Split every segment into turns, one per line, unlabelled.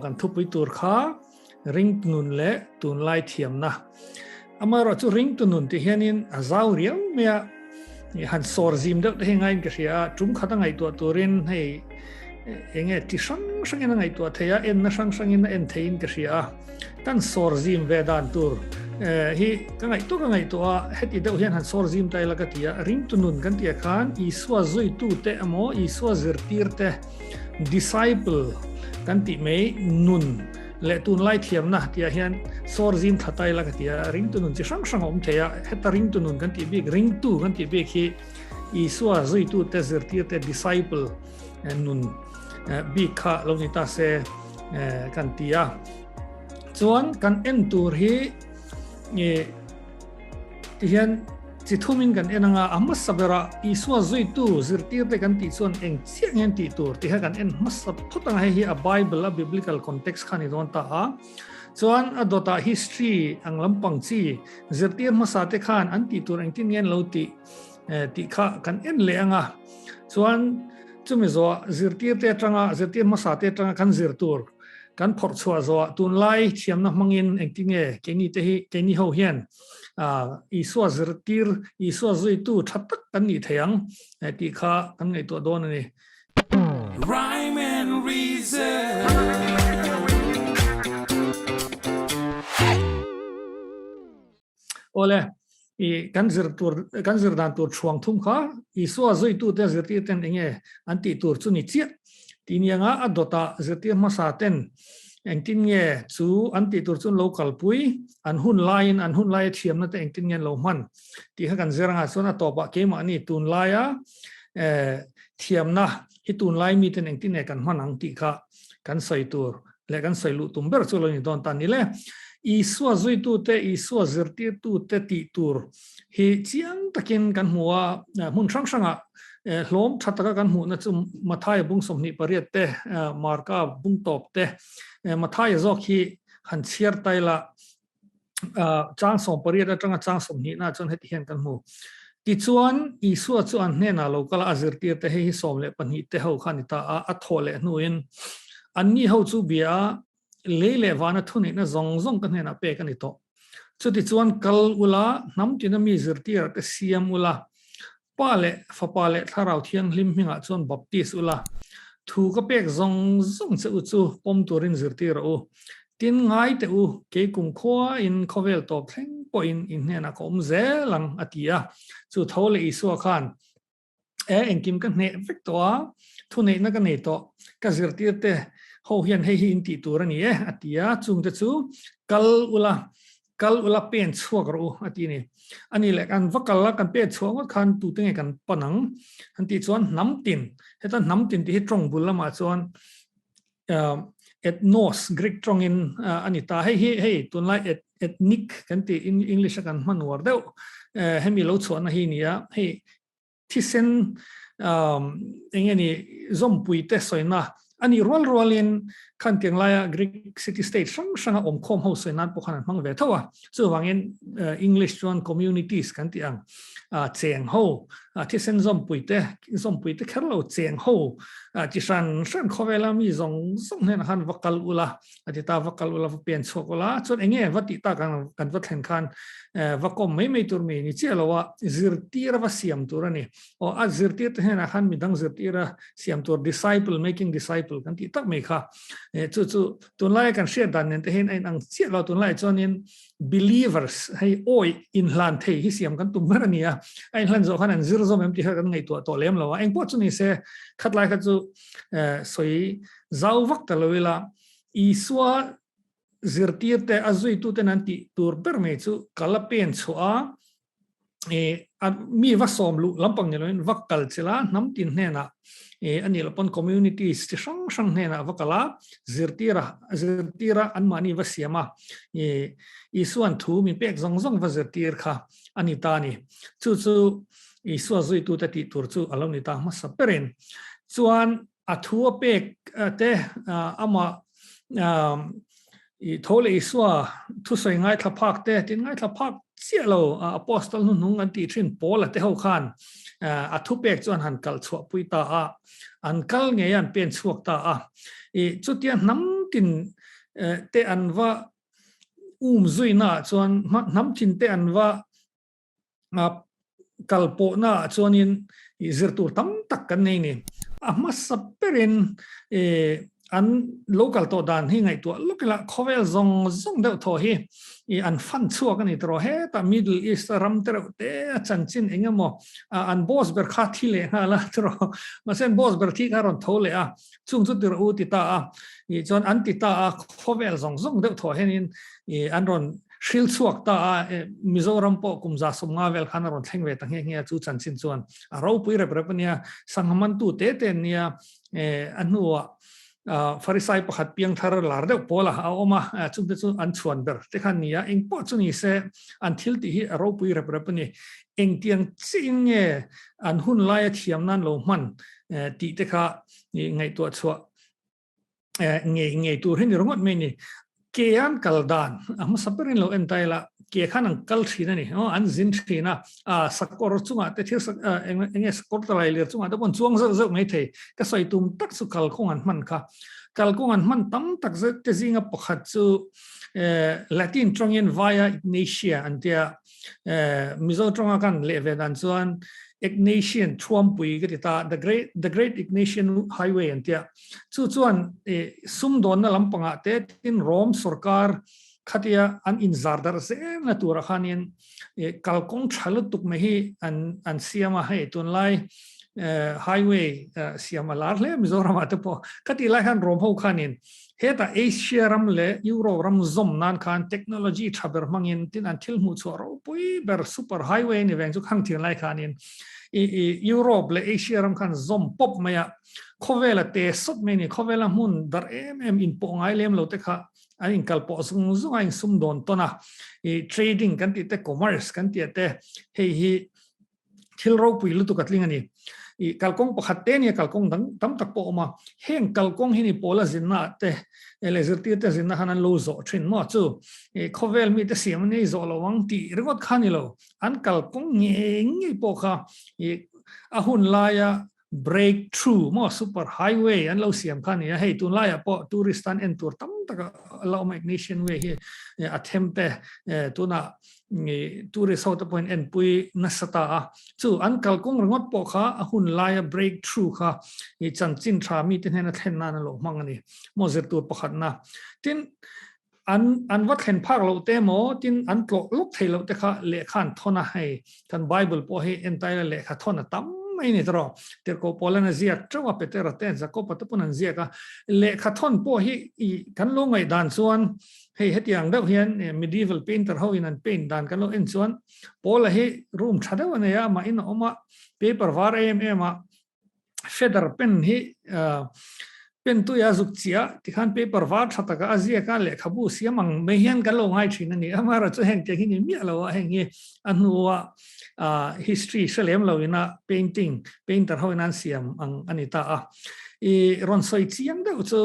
กันทุบไปตัวข้าริงตุนุนเละตุนไล่เทียมนะอามาเราจะริงตุนุนที่เห็นนี่อาซาวเรียวเมียหันสอร์ซิมเด็กที่ไงก็เสียจุ่มขัดไงตัวเรนให้เองที่ช่างยังไงตัวเทียเอ็นนะช่างยังเอ็นเทียนก็เสียกันสอร์ซิมเวดานตัวฮีก็ไงตัวเฮ็ดอีเดียวเห็นหันสอร์ซิมไตละก็เทียริงตุนุนกันเทียขันอีสวาซุยตูเตอโมอีสวาซิร์ตีร์เตdisciple กันที่ไม่นุนเละตุนไล่เทียมนะที่เห็นสอร์ซิมทัดไตละก็ที่ริงตุนุนจะช่างอมเทียเฮ็ดริงตุนุนกันที่บิ๊กริงตูกันที่บิ๊กฮีอีสวาซุยตูเตซิร์ตีร์เต disciple นุนบิ๊กข้าเราเนี่ยตาเซกันที่ส่วนกันเอ็นตัวฮีที่เห็นจิตทุ่มินกันเองอามัสสับระอีสวาซุยตูซิร์ตีร์เตกันที่ส่วนเองเสียงเงินที่ตัวที่เห็นกันเอ็นมัสสับทุกตั้งให้ฮีa Bible biblical contextขันอีโดนตาส่วนอดต่อ history อังลำปังซีซิร์ตีร์มาสาเตขันอันที่ตัวเองที่เงินเราที่ข้ากันเอ็นเลี้ยงส่วนจุ่มจัวซิร์ตีร์เตจังซิร์ตีร์มาสาเตจังกันซิร์ตัวกันพอร์ชัวจัวตุนไล่เทียมนักมังอินเองที่เงี้ยแกนี่เตฮีแกนี่เขาเห็นอีสวาซิร์ตีร์อีสวาซุยตูชัดตักกันนี่เทียงที่ข้ากันไงตัวโดนนี่
Rhyme and reason
โอเลอีกันซิร์ดานตัวช่วงทุ่มข้าอีสวาซุยตูเตซิร์ตีร์เต็นเองอันที่ตัวจุนิเจียทีนี้งาอดต่อซิร์ตีร์มาสาเต็นเองที่เงี้ยจูอันที่ตัวจุน local ปุยอันหุ่นไล่เทียมนั่นแต่เองที่เงี้ยเรามันที่เขากันเจริญส่วนต่อไปเกมอันนี้ตุนไล่เทียมนะที่ตุนไล่มีแต่เองที่เงี้ยกันมันอังที่เขากันใส่ตัวและกันใส่ลูกตุ่มเบอร์จุลนี่ตอนตันนี้แหละอีสวาซุยตูเตอีสวาซิร์ตีร์ตูเตตีตัวเฮียจียงตะกินกันหัวมุ่งช่างล้มชัดตะกันหัวนั่นจุ่มมาทายบุ้งสมนิปริตเตมาร์กาบุ้งตบเตมาทายจอกฮีหันเชียร์ไตละจ้างสมปริตจ้างสมนิน่าจนให้เห็นกันหัวที่ส่วนอีส่วนเนี่ยนะเราก็ละอาซิร์ตีร์เตให้สมเล็ปัญหิเตเขาขันตาอัทโหเลนู่นอันนี้เขาจูเบียเล่วานะทุนนี่นะซงกันเนี่ยนะเปกันนี่โตจุดที่ส่วนกัลอุลาน้ำจีนมีซิร์ตีร์เตเซียมอุลาปาเลฟ้าปาเลถ้าเราเที่ยงลิมหิงอ่ะส่วนบัพติสอุลาถูกกับเปกซงเสืออุจูปมตัวรินซิร์ตีร์อูตินง่ายแต่อูเกี่ยกุมขัวอินคอเวลตอบแทงปอินเนี่ยนะก็เซลังอติยาจุดเท่าเลยอิสัวขันเอ็งกิมกันเนี่ยเฟกตัวทุนเนี่ยนักกันเนี่ยตัวก็ซิร์ตีร์เตเขาเห็นให้หินติตัวนี่อติยาจุงจะจูกัลอุลาเป็นชัวกรูอตินี่อันนี้แหละกันวักกัลละกันเป็นชัวก็คันตัวเองกันปนังอันที่ส่วนน้ำตินเหตุน้ำตินที่ตรงบุลละมาส่วนเอ็ดโนสกรีกตรงอินอันนี้ตาให้ตัวไล่เอ็ดนิกกันที่อังกฤษกันมันวอร์เดวให้มีเราส่วนให้เนี่ยให้ที่เส้นอย่างนี้ซอมปุยเตสอยนะอันนี้รัวลินขันเตียงลายกรีกซิตี้สเตทช่างอมคมเฮาสวยนั้นพวกนั้นมังเวทว่าส่วนว่างี้อังกฤษชวนคอมมูนิตี้กันที่เจียงเฮาที่เส้นซอมปุยเตแค่เราเจียงเฮาที่ฉันเขาเวลามีส่งเนี่ยนะฮันวักกัลอุลาที่ตาวักกัลอุลาเปลี่ยนโชกอุลาส่วนเงี้ยวัดที่ตากันวัดเห็นคันวักก็ไม่ตัวมีนี่เชื่อเราว่าซิร์ตีระว่าเสียมตัวนี่โอ้ซิร์ตีเนี่ยนะฮันมีดังซิร์ตีระเสียมตัว disciple making discipleกันที่ตักไม่ค่ะจู่ตัวไล่กันเชื่อดันเนี่ยแต่เห็นไอ้นังเชื่อเราตัวไล่จนเนี่ย believers ให้โอ้ยอินลันเทที่เสียมกันตุ้มเมื่อเนี่ยไอ้ลันโจขันซิร์โซมที่เขากันไงตัวเลี้ยมเราว่าเองพอจุนี่เสียขัดไล่กันจู่สวยเจ้าวักตลอดเวลาอีสัวซิร์ตีแต่อาจุยตัวนั้นที่ตัวเบอร์เมจู่กัลเป็นชัวมีวักสมลุลำปังเนี่ยเลยวักกัลเชล่าน้ำตินเนี่ยนะอันนี้เราเป็นคอมมูนิตี้ที่ช่างเนี่ยนะวักกัลซิร์ตีระอันมานี่วักเสียมาอีส่วนทูมีเป็กซงวักซิร์ตีร์ค่ะอันนี้ตานี่จู่อีส่วนจุยตัวแต่ที่ตัวจู่อารมณ์นี่ตามาสับเปรินส่วนอัทัวเป็กแต่อามาทอเลสัวทุสวยง่ายทับพักแต่ที่ง่ายทับพักเสียเราอพอสตอลนุ่งกันที่ชินโพลแต่เขาขันอัทุเป็กจวนหันกัลชัวปุยตาอันกัลเงียนเป็นชัวตาจุดที่น้ำ tin te anwa zui na chuan nam tin te anwa kalpo na chuan in zirtur tam tak kan nei ni ama saperin an local to dan hi ngai to lokala khovel zong de tho hi an fan chuak ani tro he ta middle east ram ter te chanchin engamo an boss ber kha thile hala tro masen boss ber thi karon thole a chung chu tir u ti ta a chon an ti ta a khovel zong de tho henin an ron shil chuak ta Mizoram po kumza somnga vel khan ron thlengve ta nge chu chanchin chuan a ro pui rep nia sanghaman tu te nia anua farisai pakhat piang thar lar de pola a oma chu de chu an chuan ber te khan nia eng po chu ni se an thil ti hi a ro pui rep ni eng tiang ching nge an hun lai thiamnan lo man ti te kha ngai to chua nge tur hin rongot me ni kean kaldan am saperin lo entaila ke khanang kal thina ni an zin thina sakor chunga te thir enge sakor talai ler chunga da bon chuang zo mai the ka soi tum tak su kal khong an man kha kal khong an man tam tak ze te zinga pakhat chu latin trongian via ignatia antia mizo tronga kan leve dan chuan Ignatian Trumpui kita the great Ignatian highway antia chuan sum don na lampanga te in Rome sarkar khatia an inzardar se na tura khanin kalkong thalutuk mehi an siama hai tunlai highway siama larle Mizoram atepo khati lai han Rome ho khanin heta Asia ram le Euro ram zom nan khan technology thaber mangin tin an thil mu choro pui ber super highway ni veng chu khang thir lai khanin Europe le Asia ram khan zom pop maya khovela te sot meni khovela mun dar in po ngai lem lo te kha ain kalpo zung ain sum don tona trading kan ti te commerce kan ti te hi thil ro pui lu tu katling ani kalkong pakhat te ni kalkong dang tam tak po ma heng kalkong hini pola zinna te elezerti te zinna hanan lo zo thin mo chu khovel mi te siam nei zo lo wang ti ringot khani lo an kalkong nge po kha ahun laya breakthrough mo super highway an lo siam khani hei tun laya po touristan en tur tam tak lo magnesian way hi attempt tuna tourist hot point en pui nasata chu an kalkong ringot po kha ahun laya breakthrough kha chanchin tha mi ten hena thlenna na lo mangani mo zer tur pakhat na tin an wat khen phak lo te mo tin an tlok lok thelo te kha le khan thona hai kan bible po hi entire le kha thona tam mai ni tro ter ko polana zia trawa petera ten za ko patapunan zia ka le kha thon po hi kan lo ngai dan chuan hei hetiang deuh hian medieval painter ho in an paint dan kan lo en chuan pola hi room thada wana ya ma in oma paper var a feather pen hi pen tu ya zuk chia ti khan paper var thata ka azia ka le khabu siamang me hian kan lo ngai thin ani amara chu heng te hi mi lo heng hi anua history selem lo ina painter ho in an siam ang anita ron soi chiang deuh chu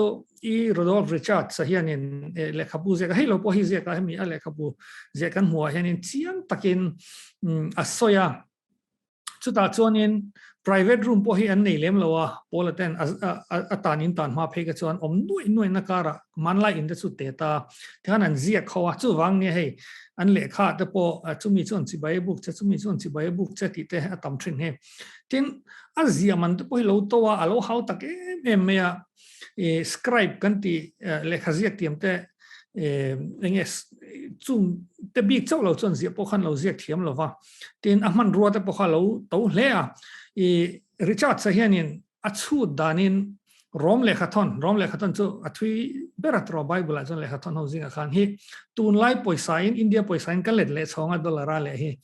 Rodolph Richard sahianin le khabu ze ka helo po hi ze ka mi ale khabu ze kan hua hianin chiang takin asoya chuta chuanin private room po hi an nei lem lowa polaten atanin tan ma pheka chuan om noi na kara manla in the chu te ta khan an zia khawa chu wang ne hei an le kha te po chumi chuan chi bai book che ti te atam thin he tin azia man te po lo to wa alo how tak me scribe kan ti le khazia tiam te enges chung te big chau lo chon zia po khan lo zia thiam lo wa tin ahman ruwa te po kha lo to hle a Richard sahianin achu danin rom le khathon chu athui beratro bible chon le khathon ho zinga khan hi tunlai poisain India poisain kan le chonga dollar le hi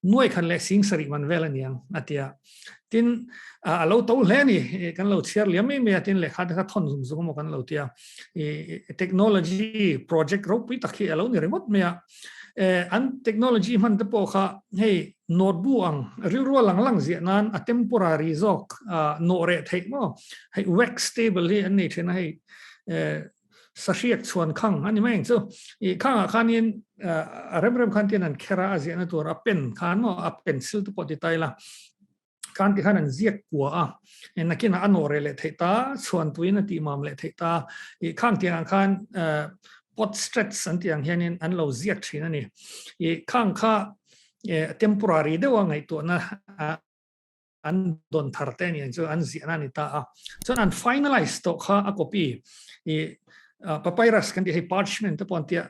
noi khan le sing sari man velaniang atia tin alo to hle ni kan lo chiar liam me tin le kha thon zum mo kan lo tia technology project ro pi takhi alo ni remote me an technology man te po kha hei notebook ang rilro lang zia nan a temporary zok no re thei mo hei wax stable hi an nei thena hei sashiak chuan khang ani mai chu khang khanin rem khan tin an khera azia na tur a pen khan mo a pencil to poti taila kan ti khanan ziak kwa a nakina anore le theita chuan tuina ti mam le theita I khang tiang khan pot stretch an tiang hianin an lo ziak thina ni I khang kha temporary de wa ngai to na an don tharte ni chu an ziana ni ta a chon an finalize to kha a copy papyrus kan ti hei parchment te pon tia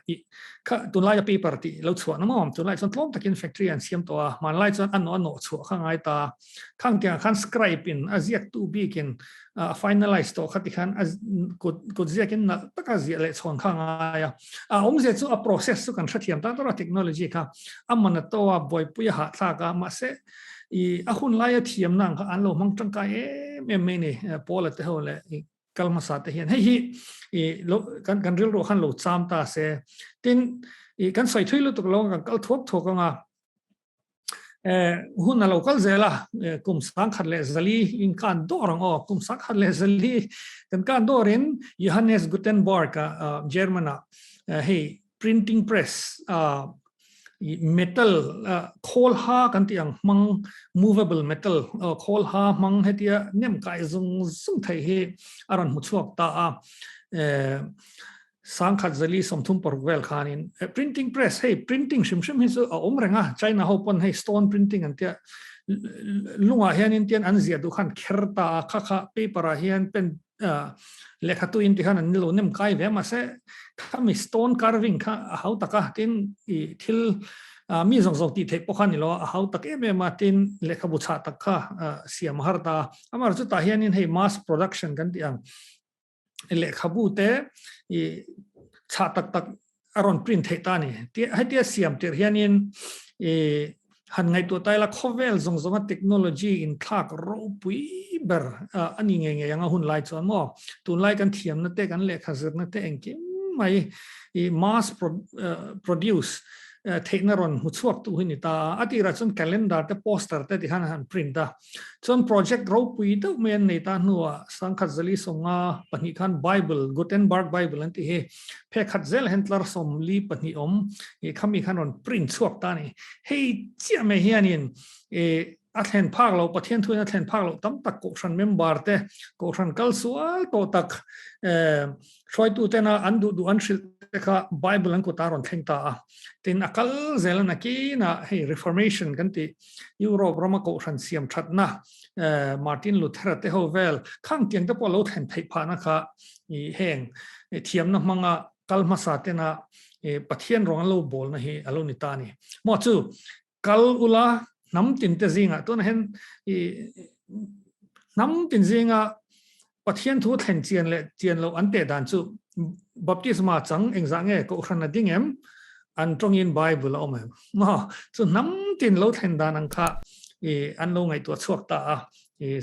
kha tunlai paper ti lo chhuah na mom tunlai chon tlom takin factory an siam to a man lai chon an no chhuah kha ngai ta khang tia khan scribe in aziak tu bikin finalize to khati khan ko ziakin na taka zia le chon kha ngai a omze chu a process chu kan thathiam ta to technology kha amana to wa boy puya ha tha ka ma se I ahun lai Thiamna kha an lo mang tangka me ni pola te hole kalmasa te hian hei kan ril ro khan lo cham ta se tin kan soi thui lu tuk lo kan kal thok thok nga hun lo kal zela kum sang khat le zali in kan dorang o kum sang khat le zali kan dorin Johannes Gutenberg Germana hei printing press metal coal ha kan tiang mang movable metal coal ha mang hetia nem kai zung thai he aran mu chuak ta sang khat zali somthum porwel khanin printing press hey printing shim hi so omrenga China ho pon hey stone printing an tia lunga hianin tian an zia du khan kherta kha paper a hian pen lekha tu in ti khan an lo nem kai ve ma se khami stone carving kha hau taka tin I thil mi zong ti thei pokhan lo hau tak em ma tin lekha bu cha tak kha siam har ta amar chu ta hianin hei mass production kan ti ang lekha bu te I cha tak aron print thei ta ni ti hai ti siam ter hianin han ngai tu tai la khovel zong technology in thak ro pui ber ani nge yang hun lai chon mo tunlai kan Thiamna te kan lekha zir na te engki mai mass produce technaron huchuak tu hini ta atira chon calendar te poster te han print da chon project ro pui to men nei ta nuwa sangkhat zali songa pani khan bible Gutenberg bible anti he phe khat zel handler som li pani om khami khan on print chuak ta ni hei chia me hianin athen phak lo pathian thuina athen phak lo tam tak ko san member te ko san kal sual to tak shoi tu te na andu du anshil te kha bible an ko taron thengta tin akal zelana ki na hey reformation kan ti Europe roma ko san siam thatna Martin Luther te hovel khang tiang te polo then thei phana kha I heng Thiamna manga kalmasa te na pathian rong lo bol na hi alo ni ta ni mo chu kal ula nam tin te zinga to na hen nam tin zinga pathian thu then chian lo an te dan chu baptisma chang engzang e ko khana dingem an trong in bible om ma chu nam tin lo then dan ang kha an lo ngai to chuak ta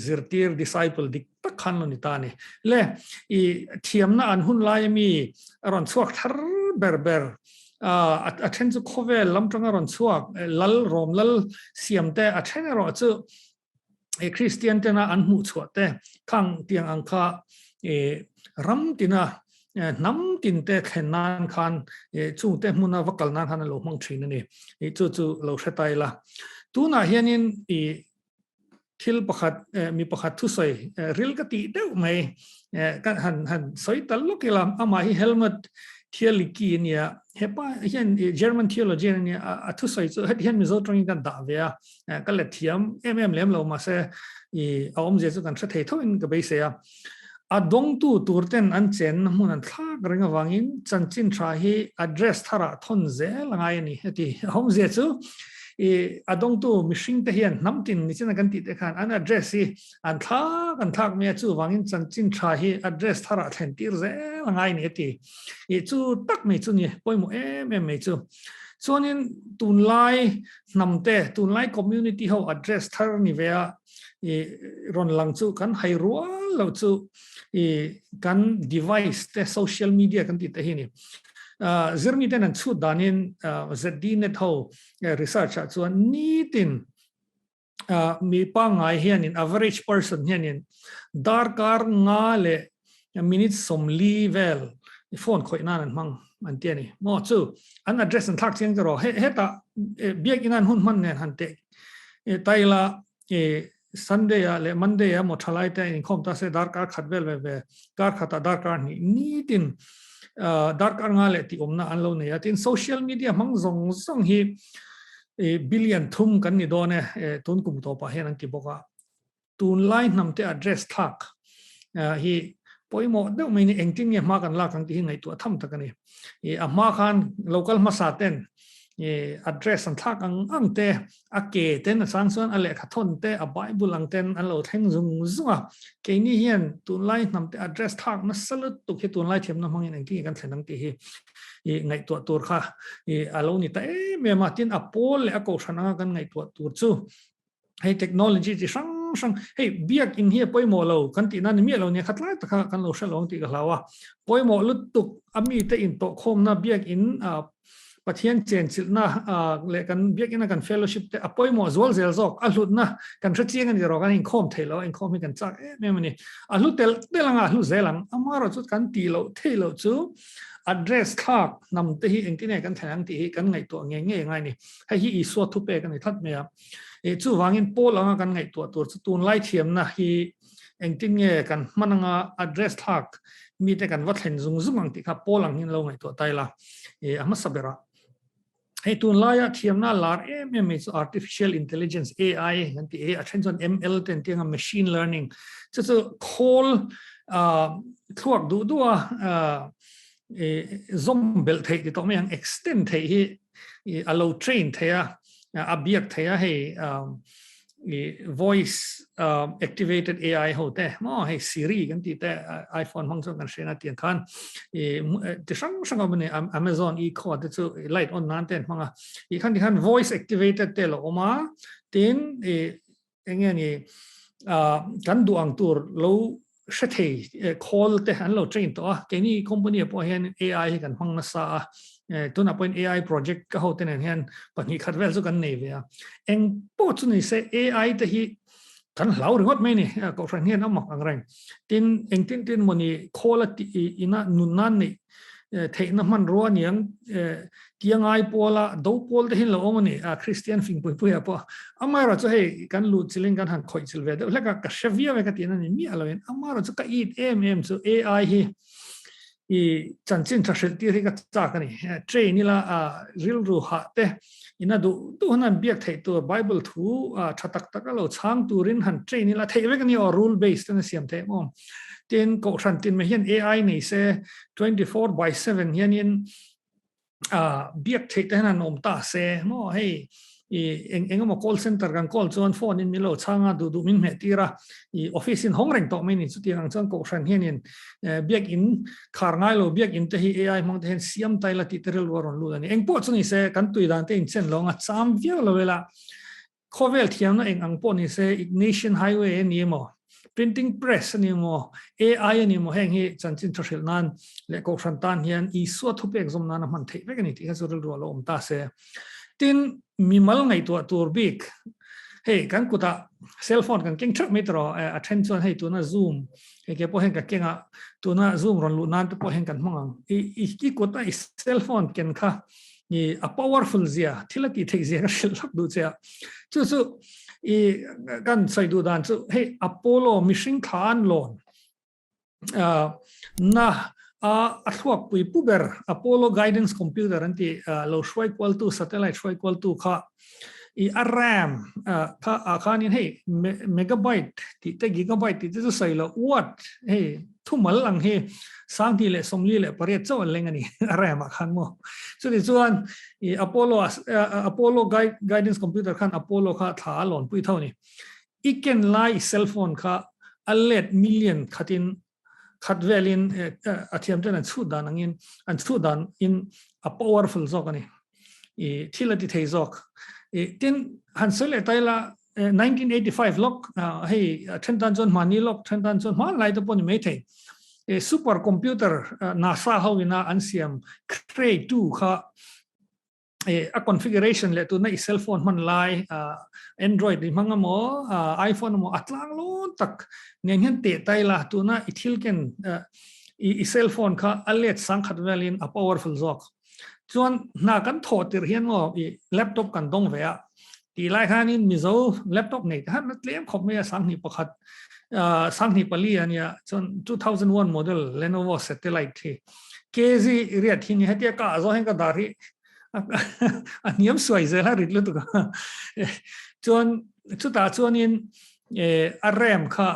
zirtir disciple dik tak khan lo ni ta ni le Thiamna an hun lai mi aron chuak thar ber athen chu khovel lamtanga ron chuak lal rom lal siamte athen ro chu Christian te na an mu chuate khang tiang angkha ram tina nam tin te khenan khan chu te muna vakal nan han lo mang thin ni chu lo hretai la tu na hianin thil pakhat mi pakhat thu soi ril ka ti deuh mai kan han soi tal lokilam ama hi helmet theology nia hepa hian German theology nia athu soi chu hian Mizo training kan da vea ka le thiam lem lo ma se om je chu kan thei thoin ka be se adong tu turten an chen mun an thak renga wangin chanchin tha hi address thara thon ze langai ni heti om je chu adong tu mishing te hian namtin ni chena kan ti te khan an address hi an thak me chu wangin chanchin tha hi address thara thlen tir ze langai ni ti chu tak me chu ni poimo me chu chonin tunlai namte tunlai community ho address thar ni vea ron lang chu kan hai rual lo chu kan device te social media kan ti te hi ni zirmi ten an chu danin zdinet ho research chuan nitin mi pa ngai hian in average person hian in darkar nga le minutes som level phone khoi nan an mang an tiani mo chu an address an thak cheng ro heta biak inan hun man ne han te taila Sunday le Monday mo thalai te Inkhawm ta se Zarkawt khatvel ve kar khata Zarkawt ni tin Zarkawt nga le ti omna anlo ne ya tin social media mang zong zong hi billion thum kan ni do ne tun kum to pa hen an ki boka Tunlai namte address thak hi poimo de mai ni engting ye ma kan la kan ti ngai tu tham ta kan ni a ma khan local masaten address an thak ang te a ke ten sang son ale khathon te a bible ang ten an lo theng zung zunga ke ni hian Tunlai namte address thak na salut tu ke Tunlai Thiamna mangin engting kan thenang ti hi ngai tu tur kha alo ni ta me ma tin a pol le a ko thana kan ngai tu tur chu hey technology ti sang hey biak in here poimo lo kan ti nan mi lo ne khatlai ta kan lo shalong ti ka lawa poimo lutuk ami te in to khom na biak in pathian chen chil na le kan biak in kan fellowship te apoimo zol zel zok a hlut na kan thaching an ro kan Inkhawm thelo Inkhawm kan chak me mani a hlut tel telanga hlut zelang amaro chu kan ti lo thelo chu address thak nam te hi engtine kan thalang ti hi kan ngai to nge ngai ni hai hi so thu pe kan that me chu wangin pol anga kan ngai to chu Tunlai Thiamna hi engtinge kan mananga address thak mi te kan wat hen zung zung ang ti kha polang hin lo ngai to taila ama sabera hey Tunlai Thiamna lar em is artificial intelligence AI kan ti attention ML ten ti machine learning chu call thuak du zombel thei ti to me ang extend thei hi allow train thea abiak thea hey voice activated AI hote mo hey Siri kan ti te iPhone hong kan shena tian khan ti sang bane Amazon Echo te chu light on nan ten manga I khan voice activated te lo oma tin engen ni kan duang tur lo shethe call te han lo train to ke ni company po hen AI kan hong na sa tuna point AI project ka hoten en hian pani khatvel chu kan nei ve eng po chu ni se AI te hi kan hlau ringot mai ni ko ran hian amak angrang tin eng tin moni quality ina nunan ni theina man ro niang tiangai pola do pol te hin lo omani Christian fing pui apo amara chu hei kan lu chiling kan han khoi chil ve de leka ka shavia ve ka tin ani mi aloin amara chu ka it chu AI hi chanchin thashel ti ri ka cha ka ni train ni la ril ru ha te ina du hanan biak thei tu Bible thu thatak tak lo chang turin han train ni la thei ve ka ni rule based na siam the mom tin ko than tin me hian AI nei se 24/7 hian in biak thei te hanan om ta se mo hei engamo call center kan call chuan phone in milo changa du min me tira office in hongreng to meni chu tiang chang ko ran hian in biak in khar ngai lo biak in te hi AI mang te hen siam tai la ti terel waron lu ani engpo chu ni se kan tui dan te in chen longa cham vial lo vela khovel Thiamna eng ang po ni se ignition highway ni mo printing press ni mo AI ni mo heng hi chanchin thashil nan le ko ran tan hian I so thu pek zom nan man thei vek ani ti ka zurul ro lo om ta se tin mimal ngai to tur bik hey kan kuta cell phone kan keng thak metro attention hey tu na zoom ke po hen ka kenga tu na zoom ron lu nan po hen kan mangang I kuta cell phone ken kha ni a powerful zia thilaki thei zia ka shil lak du cha chu kan sai du dan chu hey Apollo mission khan lon na athuak pui puber Apollo guidance computer anti lo shwai equal to satellite shwai equal to kha RAM kha ni hey megabyte ti te gigabyte ti chu sai lo watt hey thumal ang he sang ti le somli le pare chaw leng ani RAM khan mo chu ti chuan Apollo guidance computer khan Apollo kha tha lon pui thau ni iken lai cell phone kha allet million khatin khatvelin athiam ten chu dan angin an chu dan in a powerful zok ani thilati thei zok tin hansele taila 1985 lok hey thentan chon mani lok thentan chon ma lai to pon me thei super computer NASA hawina ansiam Cray 2 kha a configuration le tu na cell phone man lai Android ni mangamo iPhone mo atlang lo tak ngen te taila tu na ithil ken cell phone kha allet sang khatvelin a powerful zok chuan na kan thotir hian mo laptop kan dong ve a ตีไล่ข้านี่มิโซแล็ปท็อปเนี่ยท่านเลี้ยงของเมียสังหิปขัดสังหิปลีอันเนี้ยจน2001 model Lenovo satellite ที่เคซีเรียดที่นี่ให้เดียก้าจะให้ก็ได้อันนี้มันสวยเสียแล้วริดเลยตุกจนชุดตาจวนนี้RAM ค่ะ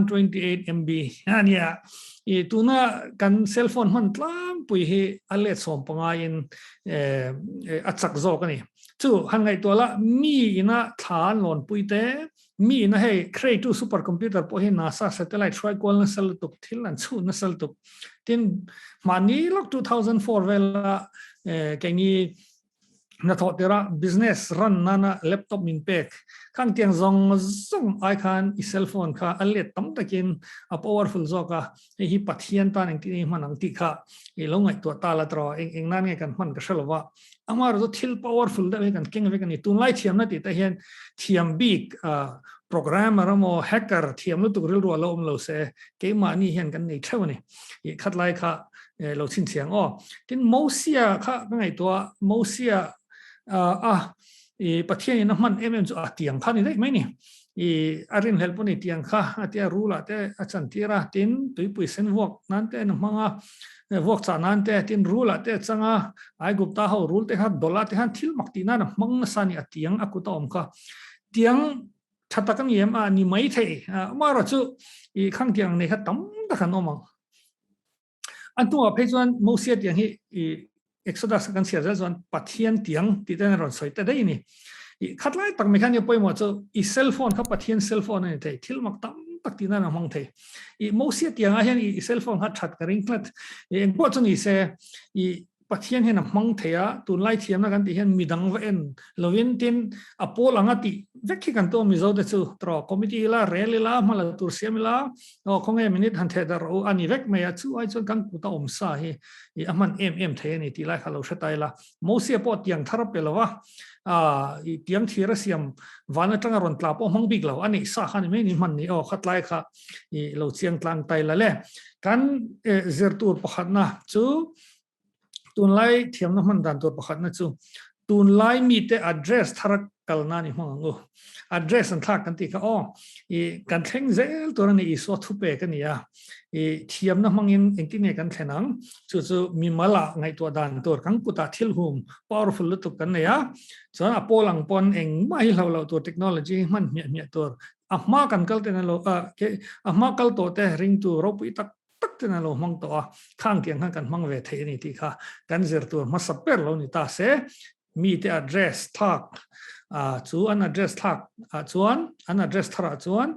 128 MB อันเนี้ยตัวน่ะกันเซลโฟนมันตามปุยให้อัลเลตส่งปังอินอัดสักโจกันนี่จู่หันไงตัวละมีนะฐานหล่นปุยเตมีนะให้เครตูซูเปอร์คอมพิวเตอร์พอให้นาซา satellite ช่วยกวนนัสลตุกทิลลันสู้นัสลตุกทีนมานี้ล็อก2004เวลาแกงี้นัทอเตระ business run นั่นนะ laptop มินเป็กข้างเตียงซองไอคอนอีเซลโฟนค่ะอันเล็ดตั้มตะกินpowerful จอกะไอฮิปัทเฮียนตาเองที่มันนังติค่ะไอลงไอตัวตาละตรอเองนั่นไงกันมันก็เชลว่าอามาเราทิล powerful ได้กันเก่งไปกันนี่ตุนไล่เทียมนั่นติแต่เห็นเทียมบิ๊กโปรแกรมอะไรโมแฮกเกอร์เทียมรู้ตุกเรื่องรัวเราเราเสเกี่ยมานี่เห็นกันในเท่านี้คัดไล่ค่ะเราชินเสียงทีนโมเซียค่ะไงตัวโมเซียประเทศนี้น้ำมันจะเตียงข้านี่ได้ไหมนี่อารินเฮลป์นี่เตียงข้าเตียรู้ละแต่อาจารย์ที่ระตินตุยปุยเซนวอกนั่นแต่น้ำมันวอกจานั่นแต่ตินรู้ละแต่จังไอ้กุบตาเขารู้แต่ฮัดดอลลาร์แต่ฮันทิลมักตีนั่นมังสันนี่เตียงอากุตอมข้าเตียงชัดตะกันยังนี่ไม่เท่มาเราจู่ข้างเตียงนี่ฮัดตั้มตะกันออกมาอันตัวเพจวันโมเซียเตียงที่Exodus กันเสียจะส่วนปัทเทียนเตียงที่ได้เราสวยแต่ได้นี่คัดไล่ตักไม่ขันยังไปหมดจะเซลโฟนเขาปัทเทียนเซลโฟนนี่เถอะทิลมักตั้มตักที่นั่นมองเถอะโมเสียเตียงอะไรนี่เซลโฟนฮัดชัดกระริ่งลัดพวกจนเสปัทเทียนเห็นมองเถอะตุนไล่เทียมนักกันที่เห็นมีดังเวนลวินตินอโปลังติเวกกันตัวมิโซเดซูตรอคอมมิตี้ละเรลิละมาละตุรเซียมิละคงมินิทฮันเทดาร์อันนี้เวกไม่อยากช่วยจนกันกุตาอมซาฮีมันเอ็มเทนี่ที่ไล่เขาเราเชื่อใจละโมเสียปอดยังทาร์เปลวะเตียงที่รัสเซียมวันนั้นจังรอนตลาปอมังบิกเราอันนี้สาขานี่ไม่นี่มันนี่ขัดไล่ค่ะเราเชียงกลางไตละเล่กันเซอร์ตูร์ปะขัดนะจู่ตุนไล่เทียมน้ำมันดันตัวประคัดนะจู่ตุนไล่มีแต่ address ทารักกัลนานี่ห้องaddress อันทักกันที่เขาการแข่งเซลตัวนั้นอีสวัสดุเปกันนี่เทียมน้ำมันเองที่เนี่ยกันแข่งนังจู่มีมาละไงตัวดันตัวกังกุตาทิลหุม powerful ตุกันเนี่ยส่วนอโปลังปอนเองไม่เราตัวเทคโนโลยีมันเนี่ยตัวมากันกัลเตนันโลมากัลตัวแต่ริงตัวเราไปตักตักเตนันโลมังตัวข้างเตียงข้างกันมังเวทีนี่ที่ค่ะกันเจอตัวมาสเปร์เรานี่ตาเสมีแต่ address ทักส่วน address ทักส่วน address ทักส่วน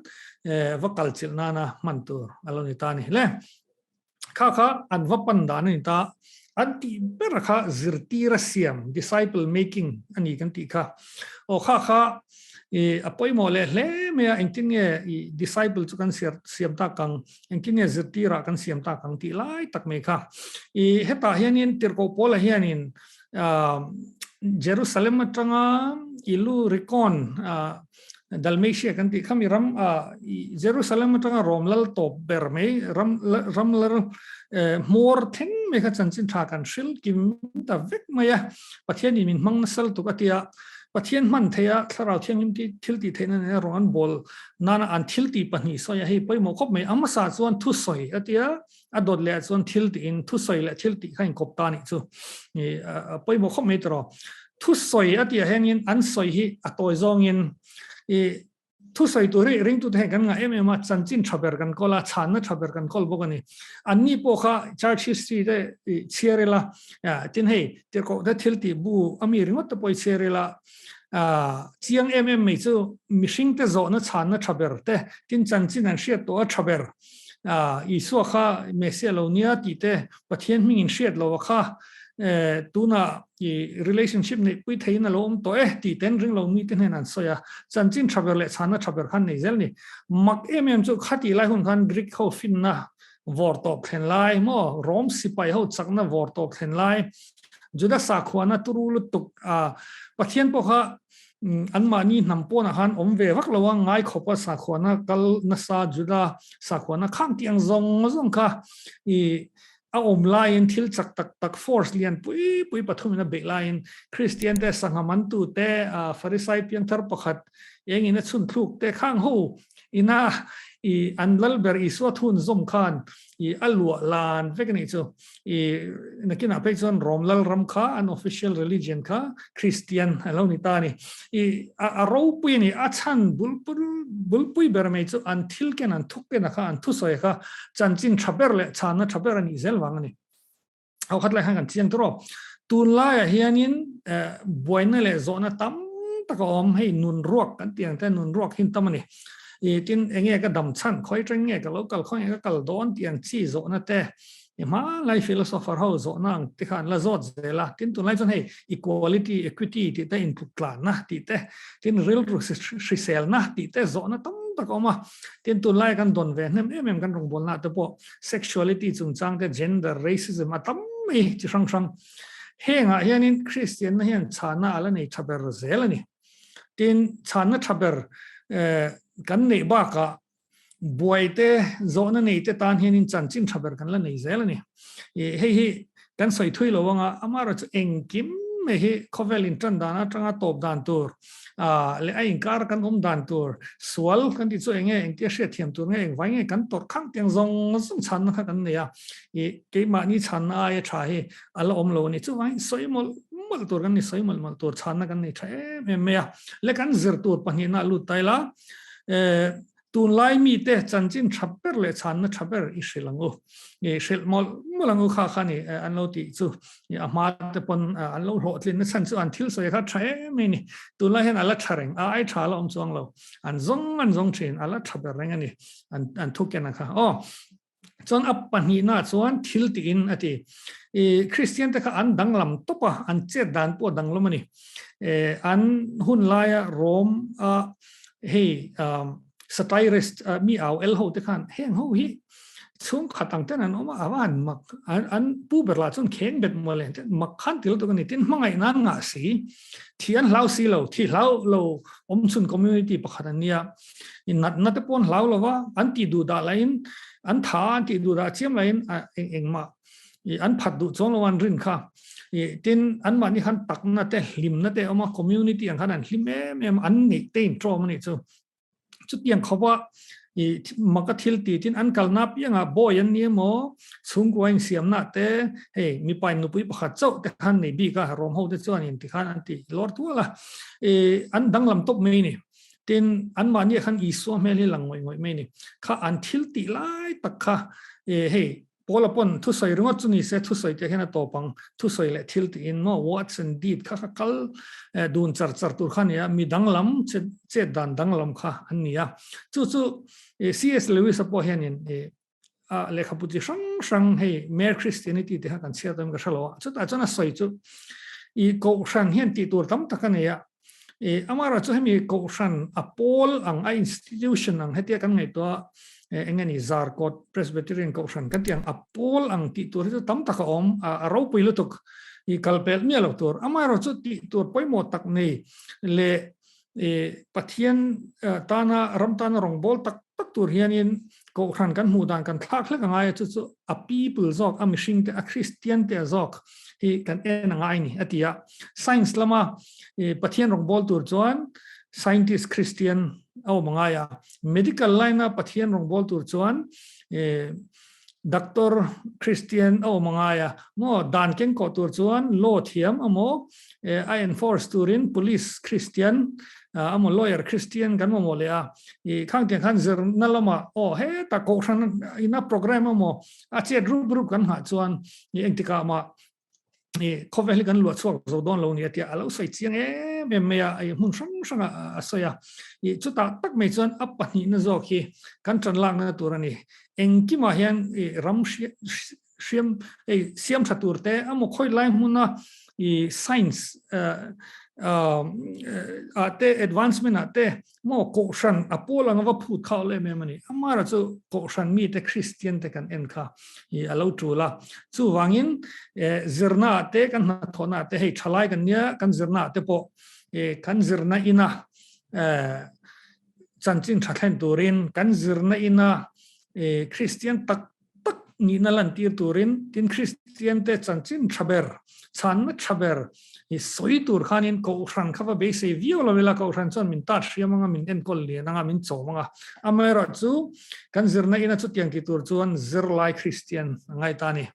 วักลจิลนานะมันตัวเรานี่ตานี่แหละข้าอันวัปันดานี่ตาอันที่เบรค่ะ zirtirasiam disciple making อันนี้กันที่ค่ะโอ้ข้าapoi mo le mea engtinia disciple chu kan siam ta kang engtinia zirtira kan siam ta kang ti lai tak me kha heta hianin tirko pola hianin Jerusalem atanga ilu recon Dalmatia kan ti khami ram Jerusalem atanga romlal top ber me ramlar more thing me kha chanchin tha kan shil kim ta vek maya pathiani min mang nasal tu katiaปัจจัยมันเทียถ้าเราเที่ยงที่ทิลตีเทนเนี่ยร้อนบอลนั่นอันทิลตีปนีสอยให้ไปหมกคบไม่อามาสาส่วนทุสอยอันเดียอดอดเละส่วนทิลตีอินทุสอยและทิลตีข้างกบตานี่จู่นี่ไปหมกคบไม่ตรอทุสอยอันเดียแห่งยินอันสอยให้อัตโอยจงยินทุสอยตัวริงตัวแห่งกันไงมาจันจินชับเบอร์กันก็ละชานนะชับเบอร์กันก็บอกกันนี่อันนี้พวกเขาชาร์ชิสตีได้เชียร์ละจินให้เดี๋ยวก็ได้ทิลตีบูอเมริกาตัวไปเชียร์ละเจียงไม่จู่มิชิงเตโซนะชานนะชับเบอร์แต่จินจันจินนั่นเชียร์ตัวชับเบอร์อีสัวข้าเมเซียเราเนี่ยตีเตประเทศมิงเชียร์เราข้าตัวน่ะrelationship นี่คุยไทยน่ะเราตัวตีเต้นเรื่องเรามีเต้นให้นั่นสอยจันจินชับเบอร์เละชานนะชับเบอร์ขันนี่เจลนี่มักจู่ขัดอีไล่คนขันดริกเขาฟินนะวอร์ตอเพนไลมั่วรอมสิไปเขาจักนะวอร์ตอเพนไลจุดสักขวานะตุรุลุตุกประเทศพวกเขาอันมานี่นำปนอาหารเววักระวังง่ายขบว่าสักขวานะกัลนัสจุดสักขวานะข้างเตียงซงค่ะ lain thil chak tak force lian pui pathumina be lain Christian te sangamantu te Pharisai piang thar pakhat eng ina chun thluk te khang ho ina I anlal ber I swat hun zom khan I alwa lan vekani chu I nakina pe chon romlal ram kha an official religion kha Christian aloni ta ni I a ro pui ni a chan bulpui ber mai chu an thil ken an thuk pe na kha an thu soi kha chanchin thaber le chana thaber ani zel wang ni au khat lai hang kan chiang tro Tunlai hianin boina le zona tam takom hei nun ruak kan tiang te nun ruak hin tamani I tin enge ka dam chan khoi tring nge ka local khoi ka kal don tiang chi zo na te ma lai philosopher ho zo nang ti khan la zot zela tin tu lai chon hei equality equity ti te input plan na ti te tin real sel na ti te zo na tam ta ko ma tin tu lai kan don ve nem kan rong bol na te po sexuality chung chang te gender racism atam mi chi sang sang henga hianin Christian na hian chana ala nei thaber zela ni tin chana thaber kan nei ba ka buai te zona nei te tan hianin chanchin thaber kan la nei zel ni hei kan soi thui lo wanga amara chu engkim me hi khovelin tan dana tanga top dan tur le ai inkar kan dan tur swal kan ti chu enge engtia she thiam tur nge wai nge kan tor khang tiang zong sum chan kha kan ne ya ke ma ni chan a ya tha hi ala lo ni chu wai soi mol tur kan ni soi mol tur chan kan ni tha me ya le kan zir tur pani na lu taila Tunlai mi te chanchin thaper le chan na thaper I shilangu shil molangu kha khani anlo ti chu ama te pon anlo ro tlin na chan chu an thil soi kha thai me ni Tunlai hen ala thareng ai thala om chong lo an zong thin ala thaper reng ani an thuken kha chon ap pani na chuan thil ti in ati Christian te kha an danglam topa an che dan po danglomani an hun laia rom hei satirist mi au el ho te khan heng ho hi chung khatang ten an oma awan mak an pu berla chun kheng bet molen mak khan til to ni tin mangai nan nga si thian lau si lo thi lau lo om chun community pakharania in nat te pon lau lo wa an ti du da lain an tha an ti du da chiam lain eng ma an phat du chong lo wan rin kha tin an ma ni khan tak na te lim na te oma community ang khan an hlim em an ni te in tro mani chu chút yang khawa maka thil ti tin an kalna pianga boy an ni mo chung ko ang siam na te hey mi pai nu pui pakhat chau te khan nei bi ka rom ho te chuan in ti khan an ti lor tu la an danglam top me ni tin an ma ni khan I so me le lang ngoi me ni kha an thil ti lai tak kha hey polapon thu soi runga chuni se thu soi te hena topang thu soi le thil ti in no what's and deed kha kal dun char tur khan ya mi danglam che dan danglam kha ania chu CS Lewis apo hianin le khaputi sang hei mere Christianity te kan sia tam ka shalo chu ta chana soi chu I ko sang hian ti tur tam takania amara chu hemi ko san apol ang a institution ang hetia kan ngai to engani Zarkawt Presbyterian Kausan kan tiang apol ang ti tur itu tam taka om aro pilutuk I kalpel mi alo tur amaro chu ti tur poi mo tak nei le pathian tana ramtana rongbol tak tur hianin Kausan kan mudan kan thak le ngai chu a people zok a mishing te a Christian te zok I kan ngai ni atia science lama pathian rongbol tur chuan scientist Christian au mangaya medical line pathian rongbol tur chuan doctor Christian au mangaya mo dan ken ko tur chuan law thiam amo I enforce turin police Christian amo lawyer Christian kan mo lea khang tiang khan zir nalama he ta ko san ina program amo a che group kan ha chuan engtika ma Koveli kan luat so don lo ni atia alo sai chiang me ya mun sang asoya chu ta tak me chuan apani na zo khi kan tran lang na turani engki ma hian ram siam chaturte amo khoi lai huna science ate advancement ate mo ko san apola nga phut khaw le me mani amara chu ko san mi te Christian te kan enkha alo tula chu wangin zirna te kan na thona te hei thalai kan nia kan zirna te po kan zirna ina chanchin thathen turin kan zirna ina Christian tak ni nalan tir turin tin Christian te chanchin thaber chan na thaber i soi tur khanin ko ran khava be se viola vela ko ran chon min tar shriamanga min en kol le nanga min chomanga amera chu kan zirna ina chu tiang ki tur chuan zirlai Christian ngai tani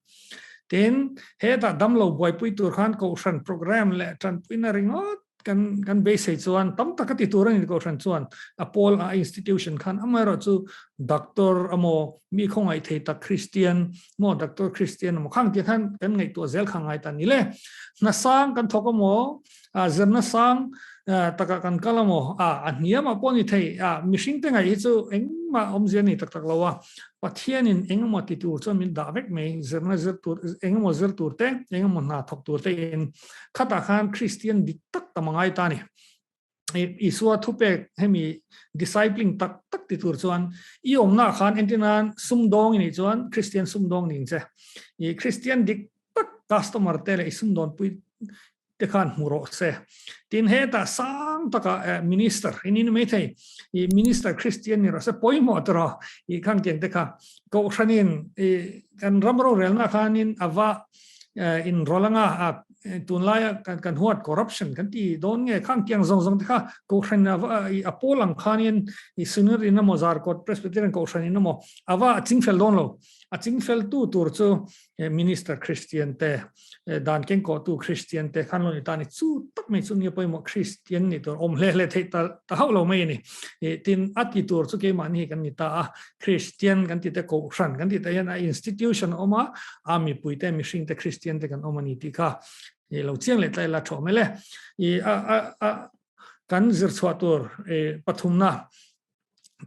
ten he ta damlo boy pui tur khan ko ran program le tran puina ringot kan base chuan tam takati turan ko ran chuan apol a institution khan amara chu doctor amo mi khongai thei ta Christian mo doctor Christian mo khang ti khan kan ngai to zel khangai ta ni le na sang kan thoko mo zerna sang taka kan kalamo aniam aponi thei mishing te ngai chu engma omjeni tak tak lawa pathianin engma ti tur chu min davek me zerna zer tur engmo zer turte engmo na thok turte in khata khan Christian dik tak tamangai tani iswa thupe hemi discipling tak tak ti tur chuan i omna khan entinan sumdong ni chuan Christian sumdong ning che i Christian dik tak customer tele sumdon pui te khan muro se tin heta sang taka minister inin me thei i minister Christian ni rasa poimo tro i khang tiang te kha ko shanin kan ramro relna khanin ava in rolanga Tunlai kan huat corruption kan ti don nge khang kyang zong te kha ko shan i apolang khanin i sunur in mo Zarkawt Presbyterian ko shan in mo ava chingfel don lo a chingfel tu tur chu minister Christian te dan ken ko tu Christian te khan lo ni tani chu tak me chu ni poi mo Christian ni tur om le thei ta haulo me ni tin ati tur chu ke mani kan ni ta Christian kan ti te ko shan kan ti te yan institution oma ami puite mishing te Christian te kan omani ti kha lo chiang le tai la thome le i kan zir chhuatur pathumna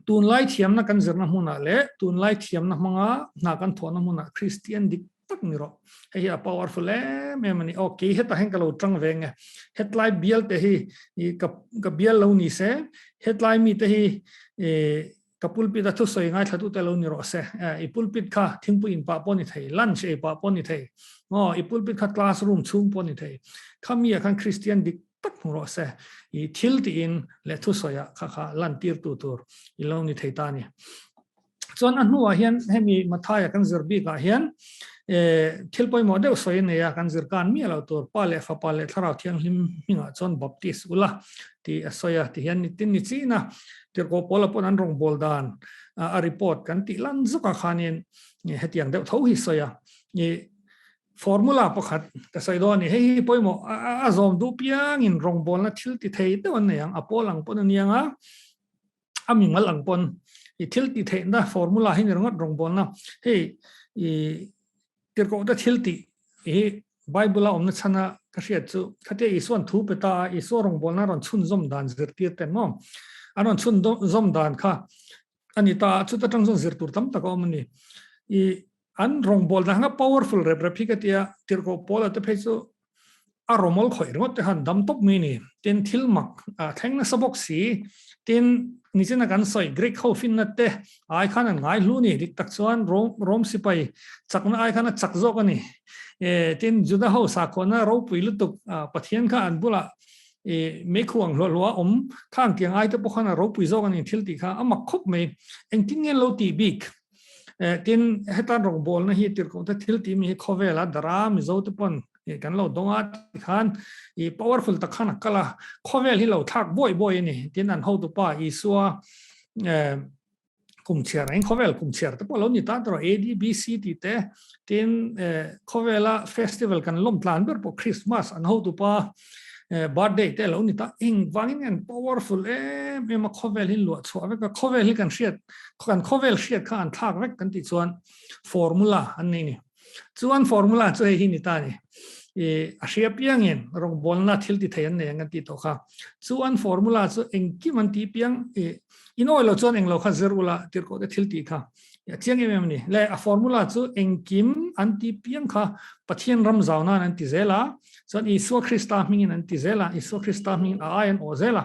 Tunlai Thiamna kan zirna hmuna le Tunlai Thiamna hmanga na kan thona hmuna Christian dik tak ni ro hei a powerful me mani okay heta henkalo tang venge hetlai bial te hi ka bial lo ni se hetlai mi te hi kapulpit a thu soi ngai thatu te lo ni ro se i pulpit kha thingpu in pa poni thei lunch e pa poni thei i pulpit kha classroom chung poni thei khamia khan Christian dik tak ro se i thil ti in le thu soya kha lan tir tu tur i lo ni thei ta ni chon an huwa hian hemi mathaya kan zirbi ka hian thil poi model soi ne ya kan zir kan mi lo tur pale fa pale tharau thiang him hinga chon baptist ula ti soya ti hian ni tin ni china tir ko pola pon an rong bol dan a report kan ti lan zuka khanin hetiang deuh tho hi soya ni formula pakhat ka saido ni hei poi mo a zom du piang in rong bol na thil ti thei te on yang apolang pon anianga amingal ang pon i thil ti thei na formula hin rongot rong bol na hei i tir ko da thil ti bible omna chana ka hriat chu khate i suan thu peta i so rong bol na ron chun zom dan zir tir ten mo anon chun zom dan kha anita chu ta tang zon zir tur tam ta ko mani i an rong bol da nga powerful reprepikatia tir ko pola te phechu a romol khoi ringot te han dam top mi ni ten thil mak thengna sabok si tin nichena kan soi greek ho fin na te ai khan an ngai lu ni dik tak chuan rom sipai chakna ai khan chak zok ani tin juda ho sa khona ro puilu tuk pathian kha an bula me khuang lo om khang tiang ai te pokhana ro pui zok ani thil ti kha ama khop me engting nge lo ti big tin hetan rong bol na hi tir ko ta thil ti mi khovela dara Mizo te pon kan lo donga khan i powerful ta khana kala khovel hi lo thak boy ni tin an ho tu pa i suwa kum chiar en khovel kum chiar te polo ni ta tro ADBC ti te tin khovela festival kan lom plan ber po Christmas an ho tu pa birthday te lo ni ta ing wangin and powerful me ma khovel hin lo chwa ka khovel hi kan hriat kan khovel hriat kha an thak vek kan ti chuan formula an ni chuan formula chu hi ni ta ni a hria piang in rong bol na thil ti theian ne nga ti to kha chuan formula chu engki man ti piang in oilo chuan englo kha zerula tir ko de thil ti kha ya chiang em ni le a formula chu engkim anti piang kha pathian ram zauna an ti zela chuan isu Christa mingin an ti zela isu Christa mingin a ayan o zela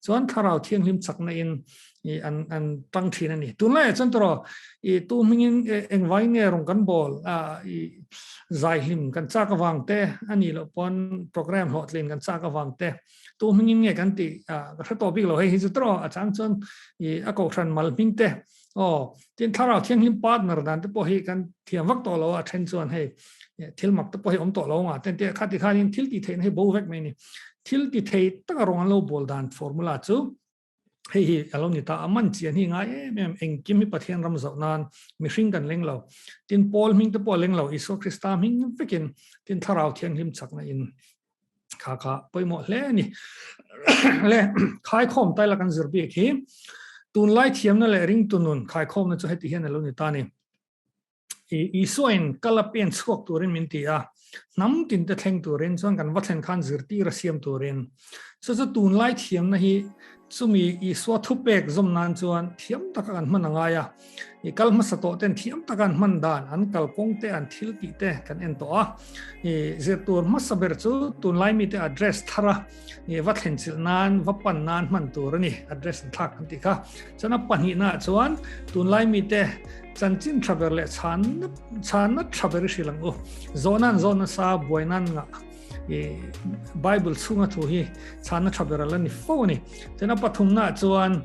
chuan tharau thiang lim chakna in an tang thin ani tunlai chan tro tu mingin engwai nge rong kan bol zai hlim kan cha ka wang te ani lo pon program hotlin kan cha ka wang te tu mingin nge kan ti ka topic lo hei hi tro a chang chon a ko thran mal ming te tin tharau thiang him partner dan te po hi kan thiam vak to lo a then chuan hei thil mak te po hi om to lo nga ten te khati khanin thil ti thein hei bo vek mai ni thil ti thei tak rong lo bol dan formula chu hei alo ni ta aman chian hi nga em engkim hi pathian ram zau nan mi hring kan leng lo tin pol ming te pol leng lo iso krista ming vekin tin tharau thiang him chak na in kha poimo hle ni le khai khom tai la kan zir bi khi tunlai thiamna le ringtu nun khai khom na chu heti hian alo ni ta ni i soin kalapen chhuak turin min ti a nam tin te thleng turin chuan kan wathen khan zirti ra siam turin so tunlai thiamna hi sumi i swa thupek zom nan chuan thiam taka kan man anga ya i kalma sato ten thiam takan man dan an kalpong te an thil ti te kan en to a i zirtur masaber chu tunlai mi te address thara i wathen chil nan wapan nan man tur ni address thak kan ti kha chana pani na chuan tunlai mi te chanchin travel le chan na travel shilang o zonan sa boinan nga Bible sunga thu hi chana thabera la ni fo ni tena pathum na chuan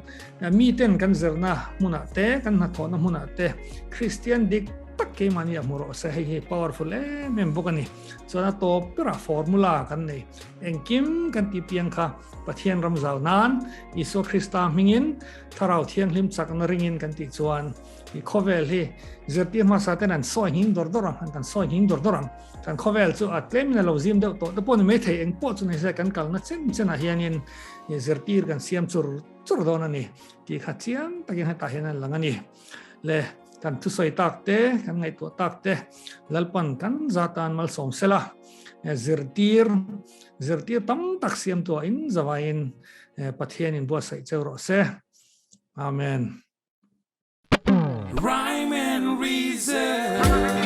mi ten kan zerna muna te kan na thona muna te Christian dik tak ke mani amuro se hi powerful mem bokani chana to pura formula kan nei engkim kan ti piang kha pathian ram zau nan iso Krista mingin tharau thiang hlim chak na ringin kan ti chuan i khovel hi zerti ma sa ten an soi hing dor doram kan soi hing dor doram kan khovel chu atlem na lo zim deuh to te pon me thei eng po chu nei se kan kal na chen a hianin i zertir kan siam chur don ani ti kha chiam takin ha ta hian lang ani le kan thu soi tak te kan ngai to tak te lalpan kan zatan mal som sela zertir tam tak siam to in zawain pathian in bo sai chero se amen.
Rhyme and reason.